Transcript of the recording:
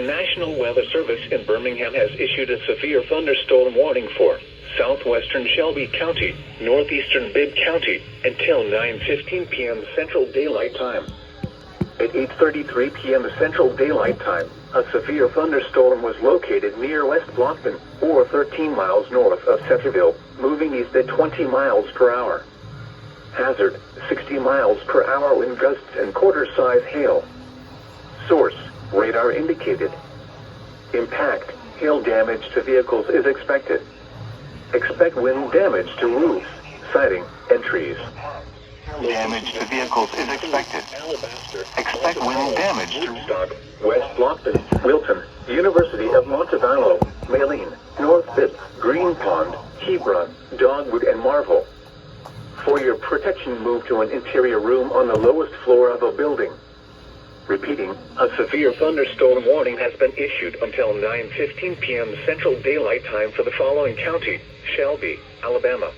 National Weather Service in Birmingham has issued a severe thunderstorm warning for southwestern Shelby County, northeastern Bibb County, until 9:15 p.m. Central Daylight Time. At 8:33 p.m. Central Daylight Time, a severe thunderstorm was located near West Blockton, or 13 miles north of Centerville, moving east at 20 miles per hour. Hazard, 60 miles per hour wind gusts and quarter-size hail. Source, radar indicated. Impact, hail damage to vehicles is expected. Expect wind damage to roofs, siding, and trees. Damage to vehicles is expected. Expect wind damage to Woodstock, West Blockton, Wilton, University of Montevallo, Maline, North Bibb, Green Pond, Hebron, Dogwood, and Marvel. For your protection, move to an interior room on the lowest floor of a building. Repeating, a severe thunderstorm warning has been issued until 9:15 p.m. Central Daylight Time for the following county: Shelby, Alabama,